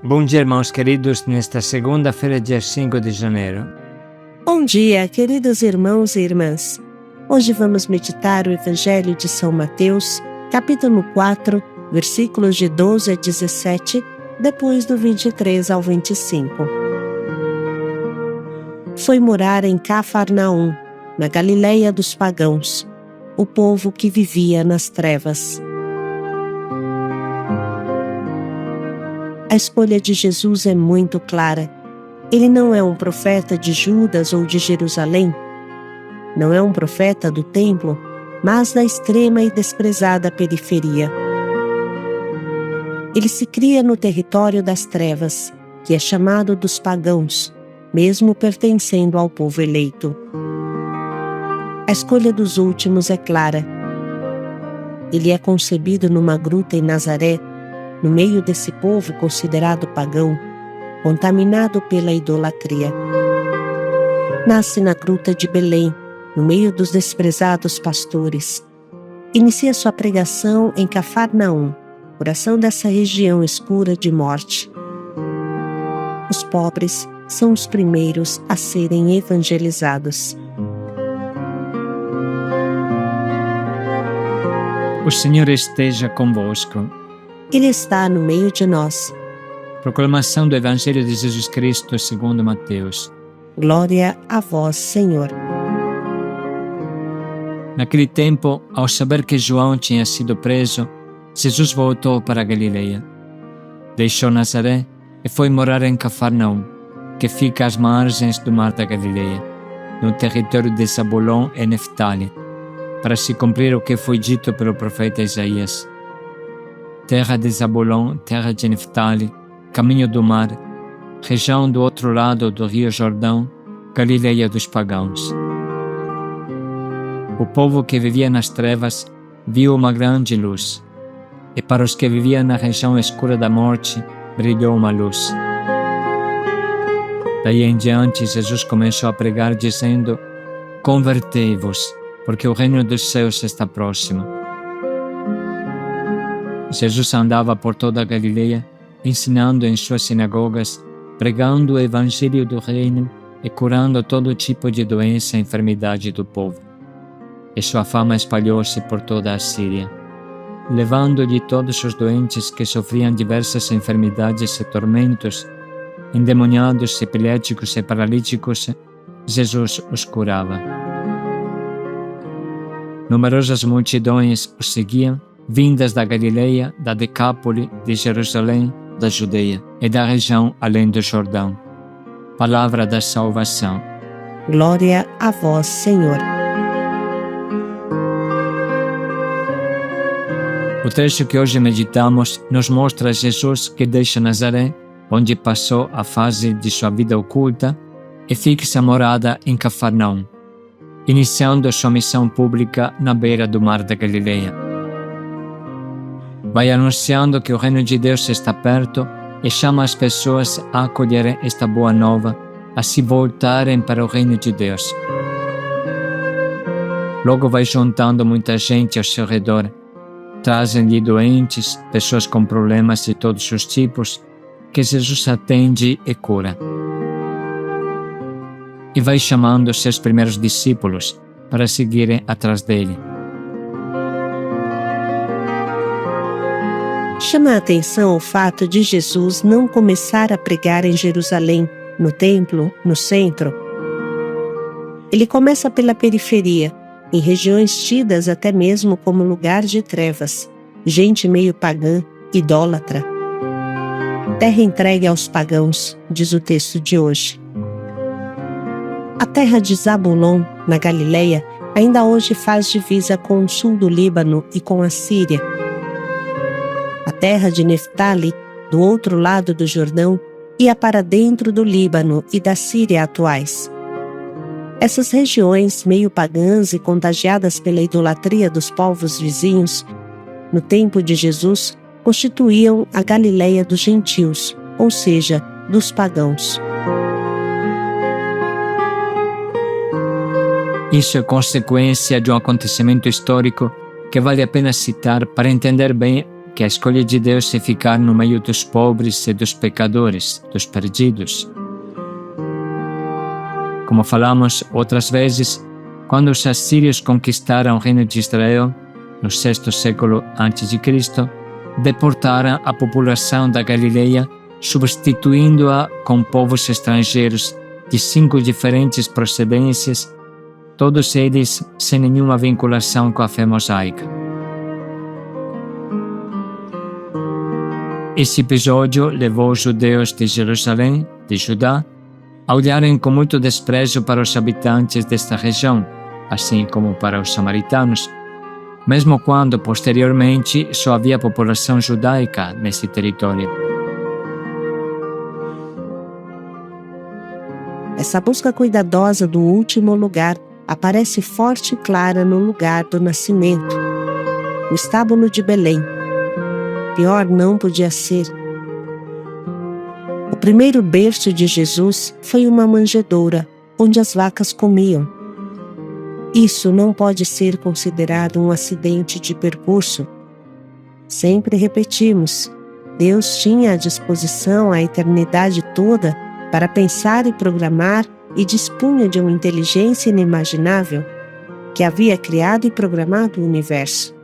Bom dia, irmãos queridos, nesta segunda-feira, dia 5 de janeiro. Bom dia, queridos irmãos e irmãs. Hoje vamos meditar o Evangelho de São Mateus, capítulo 4, versículos de 12 a 17, depois do 23 ao 25. Foi morar em Cafarnaum, na Galileia dos pagãos, o povo que vivia nas trevas. A escolha de Jesus é muito clara. Ele não é um profeta de Judas ou de Jerusalém. Não é um profeta do templo, mas da extrema e desprezada periferia. Ele se cria no território das trevas, que é chamado dos pagãos, mesmo pertencendo ao povo eleito. A escolha dos últimos é clara. Ele é concebido numa gruta em Nazaré, no meio desse povo considerado pagão, contaminado pela idolatria. Nasce na gruta de Belém, no meio dos desprezados pastores. Inicia sua pregação em Cafarnaum, coração dessa região escura de morte. Os pobres são os primeiros a serem evangelizados. O Senhor esteja convosco. Ele está no meio de nós. Proclamação do Evangelho de Jesus Cristo segundo Mateus. Glória a vós, Senhor. Naquele tempo, ao saber que João tinha sido preso, Jesus voltou para a Galileia. Deixou Nazaré e foi morar em Cafarnaum, que fica às margens do mar da Galileia, no território de Zabulon e Neftali, para se cumprir o que foi dito pelo profeta Isaías. Terra de Zabulon, terra de Neftali, caminho do mar, região do outro lado do rio Jordão, Galileia dos pagãos. O povo que vivia nas trevas viu uma grande luz, e para os que viviam na região escura da morte, brilhou uma luz. Daí em diante, Jesus começou a pregar dizendo: Convertei-vos, porque o reino dos céus está próximo. Jesus andava por toda a Galileia, ensinando em suas sinagogas, pregando o evangelho do reino e curando todo tipo de doença e enfermidade do povo. E sua fama espalhou-se por toda a Síria. Levando-lhe todos os doentes que sofriam diversas enfermidades e tormentos, endemoniados, epiléticos e paralíticos, Jesus os curava. Numerosas multidões os seguiam, vindas da Galileia, da Decápole, de Jerusalém, da Judeia e da região além do Jordão. Palavra da salvação. Glória a vós, Senhor. O trecho que hoje meditamos nos mostra Jesus que deixa Nazaré, onde passou a fase de sua vida oculta, e fixa morada em Cafarnaum, iniciando sua missão pública na beira do mar da Galileia. Vai anunciando que o reino de Deus está perto e chama as pessoas a acolherem esta boa nova, a se voltarem para o reino de Deus. Logo vai juntando muita gente ao seu redor. Trazem-lhe doentes, pessoas com problemas de todos os tipos, que Jesus atende e cura. E vai chamando os seus primeiros discípulos para seguirem atrás dele. Chama a atenção o fato de Jesus não começar a pregar em Jerusalém, no templo, no centro. Ele começa pela periferia, em regiões tidas até mesmo como lugar de trevas, gente meio pagã, idólatra. Terra entregue aos pagãos, diz o texto de hoje. A terra de Zabulon, na Galileia, ainda hoje faz divisa com o sul do Líbano e com a Síria. A terra de Neftali, do outro lado do Jordão, ia para dentro do Líbano e da Síria atuais. Essas regiões, meio pagãs e contagiadas pela idolatria dos povos vizinhos, no tempo de Jesus, constituíam a Galileia dos gentios, ou seja, dos pagãos. Isso é consequência de um acontecimento histórico que vale a pena citar para entender bem que a escolha de Deus é ficar no meio dos pobres e dos pecadores, dos perdidos. Como falamos outras vezes, quando os assírios conquistaram o reino de Israel, no VI século a.C., deportaram a população da Galileia, substituindo-a com povos estrangeiros de 5 diferentes procedências, todos eles sem nenhuma vinculação com a fé mosaica. Esse episódio levou os judeus de Jerusalém, de Judá, a olharem com muito desprezo para os habitantes desta região, assim como para os samaritanos, mesmo quando, posteriormente, só havia população judaica nesse território. Essa busca cuidadosa do último lugar aparece forte e clara no lugar do nascimento, o estábulo de Belém. Pior não podia ser. O primeiro berço de Jesus foi uma manjedoura, onde as vacas comiam. Isso não pode ser considerado um acidente de percurso. Sempre repetimos, Deus tinha à disposição a eternidade toda para pensar e programar e dispunha de uma inteligência inimaginável que havia criado e programado o universo.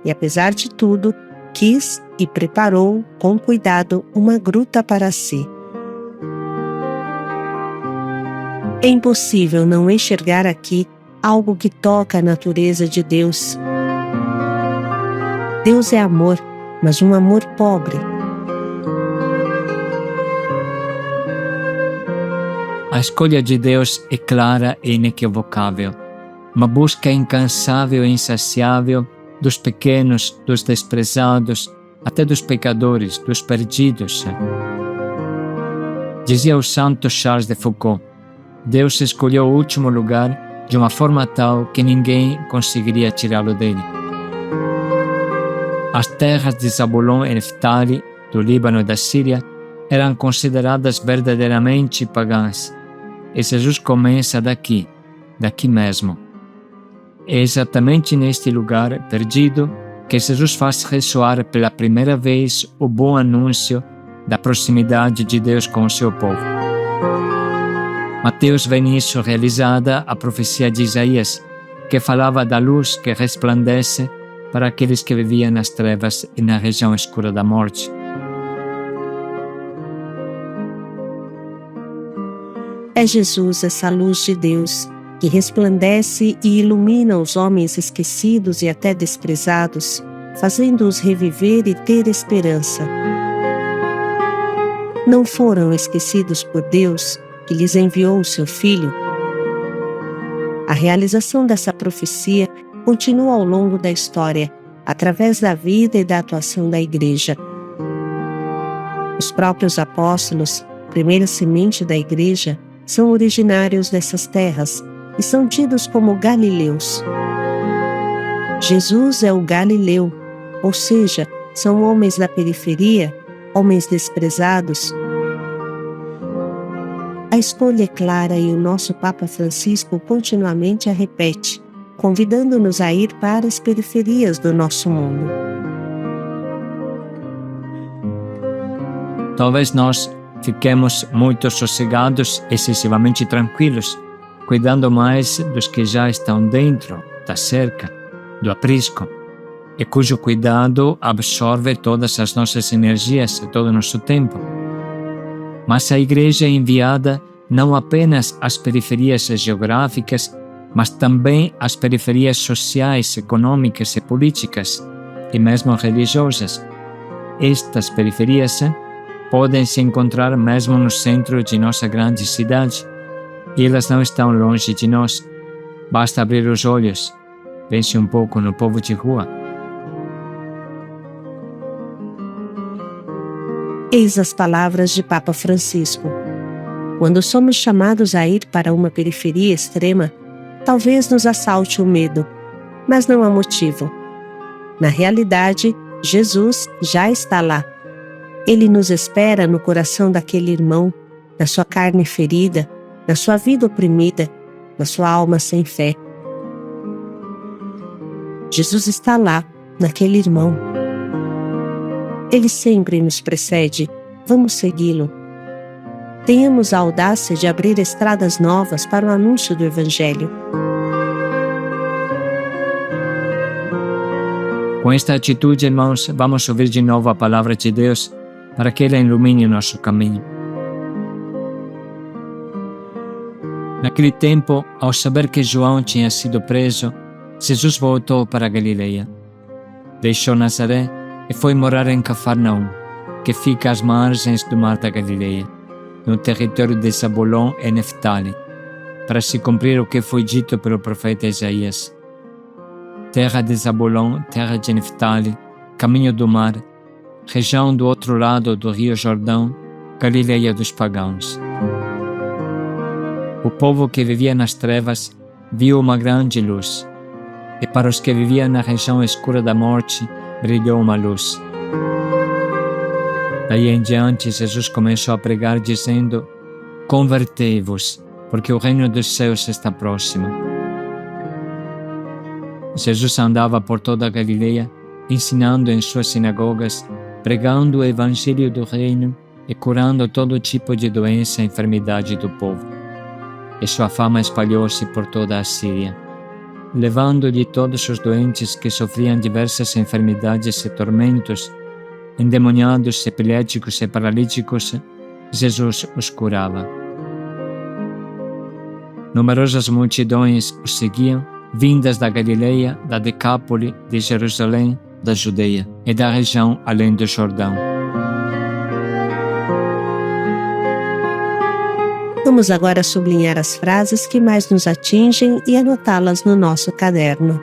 E apesar de tudo, quis e preparou com cuidado uma gruta para si. É impossível não enxergar aqui algo que toca a natureza de Deus. Deus é amor, mas um amor pobre. A escolha de Deus é clara e inequivocável. Uma busca incansável e insaciável dos pequenos, dos desprezados, até dos pecadores, dos perdidos. Dizia o santo Charles de Foucault, Deus escolheu o último lugar de uma forma tal que ninguém conseguiria tirá-lo dele. As terras de Zabulon e Neftali, do Líbano e da Síria, eram consideradas verdadeiramente pagãs. E Jesus começa daqui mesmo. É exatamente neste lugar perdido que Jesus faz ressoar pela primeira vez o bom anúncio da proximidade de Deus com o seu povo. Mateus vê nisso realizada a profecia de Isaías, que falava da luz que resplandece para aqueles que viviam nas trevas e na região escura da morte. É Jesus, essa luz de Deus, que resplandece e ilumina os homens esquecidos e até desprezados, fazendo-os reviver e ter esperança. Não foram esquecidos por Deus, que lhes enviou o seu Filho. A realização dessa profecia continua ao longo da história, através da vida e da atuação da Igreja. Os próprios apóstolos, primeira semente da Igreja, são originários dessas terras e são tidos como galileus. Jesus é o Galileu, ou seja, são homens da periferia, homens desprezados. A escolha é clara e o nosso Papa Francisco continuamente a repete, convidando-nos a ir para as periferias do nosso mundo. Talvez nós fiquemos muito sossegados, excessivamente tranquilos, cuidando mais dos que já estão dentro da cerca, do aprisco, e cujo cuidado absorve todas as nossas energias e todo o nosso tempo. Mas a Igreja é enviada não apenas às periferias geográficas, mas também às periferias sociais, econômicas e políticas, e mesmo religiosas. Estas periferias podem se encontrar mesmo no centro de nossa grande cidade, e elas não estão longe de nós. Basta abrir os olhos, pense um pouco no povo de rua. Eis as palavras de Papa Francisco. Quando somos chamados a ir para uma periferia extrema, talvez nos assalte o medo, mas não há motivo. Na realidade, Jesus já está lá. Ele nos espera no coração daquele irmão, na sua carne ferida, na sua vida oprimida, na sua alma sem fé. Jesus está lá, naquele irmão. Ele sempre nos precede. Vamos segui-lo. Tenhamos a audácia de abrir estradas novas para o anúncio do Evangelho. Com esta atitude, irmãos, vamos ouvir de novo a palavra de Deus para que ela ilumine o nosso caminho. Naquele tempo, ao saber que João tinha sido preso, Jesus voltou para a Galileia. Deixou Nazaré e foi morar em Cafarnaum, que fica às margens do mar da Galileia, no território de Zabulon e Neftali, para se cumprir o que foi dito pelo profeta Isaías. Terra de Zabulon, terra de Neftali, caminho do mar, região do outro lado do rio Jordão, Galileia dos pagãos. O povo que vivia nas trevas viu uma grande luz, e para os que viviam na região escura da morte, brilhou uma luz. Daí em diante, Jesus começou a pregar dizendo: convertei-vos, porque o reino dos céus está próximo. Jesus andava por toda a Galileia, ensinando em suas sinagogas, pregando o evangelho do reino e curando todo tipo de doença e enfermidade do povo. E sua fama espalhou-se por toda a Síria. Levando-lhe todos os doentes que sofriam diversas enfermidades e tormentos, endemoniados, epiléticos e paralíticos, Jesus os curava. Numerosas multidões os seguiam, vindas da Galileia, da Decápole, de Jerusalém, da Judeia e da região além do Jordão. Vamos agora sublinhar as frases que mais nos atingem e anotá-las no nosso caderno.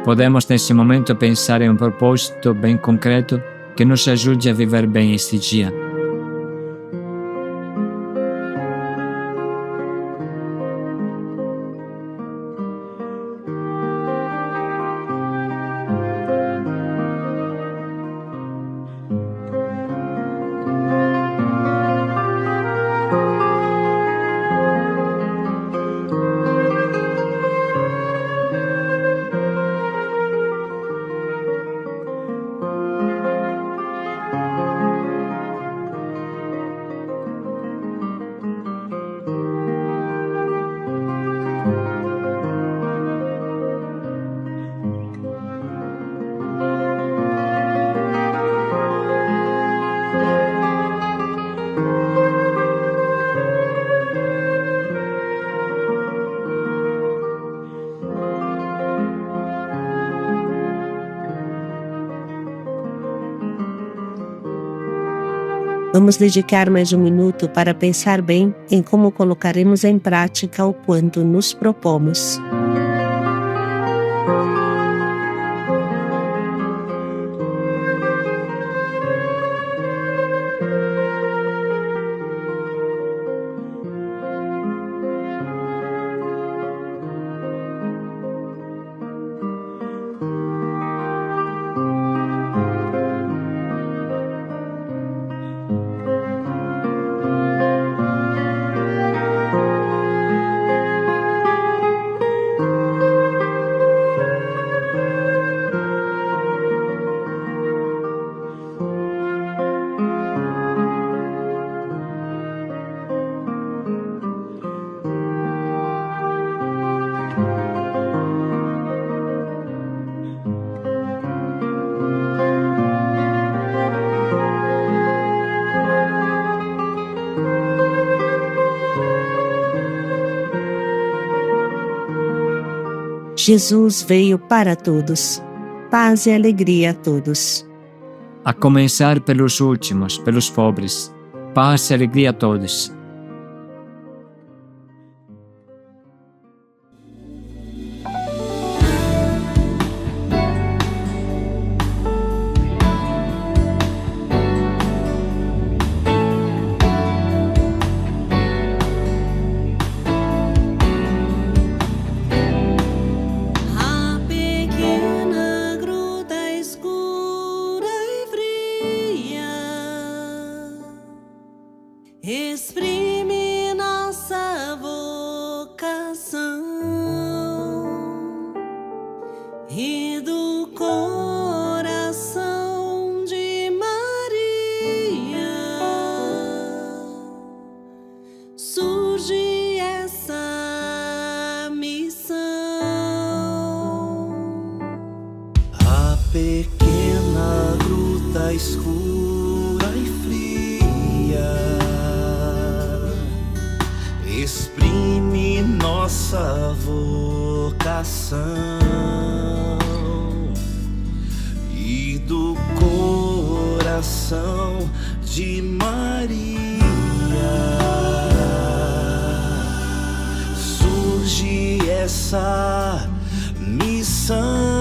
Podemos nesse momento pensar em um propósito bem concreto que nos ajude a viver bem este dia. Vamos dedicar mais um minuto para pensar bem em como colocaremos em prática o quanto nos propomos. Jesus veio para todos. Paz e alegria a todos. A começar pelos últimos, pelos pobres. Paz e alegria a todos. Exprime nossa vocação e do coração de Maria surge essa missão. A pequena gruta escura e fria exprime nossa vocação e do coração de Maria surge essa missão.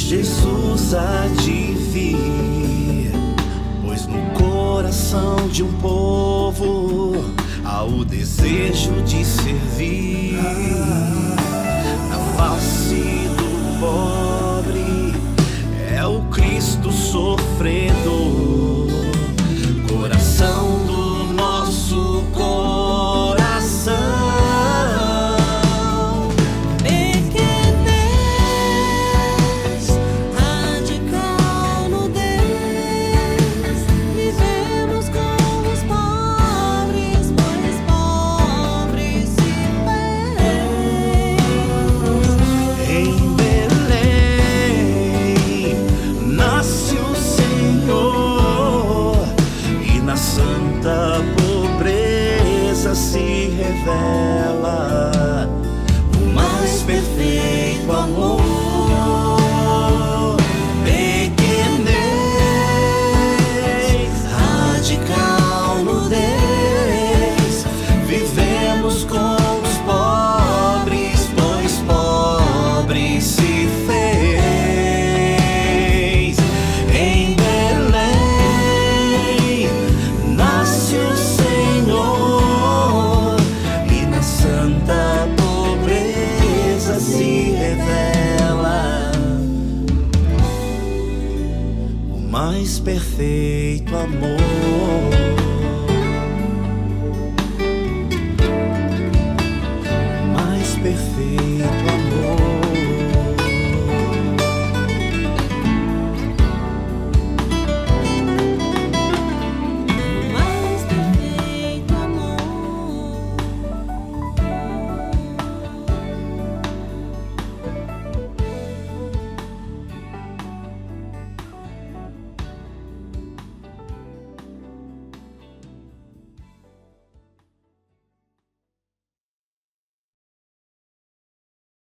Jesus há de vir, pois no coração de um povo há o desejo de servir. perfeito amor.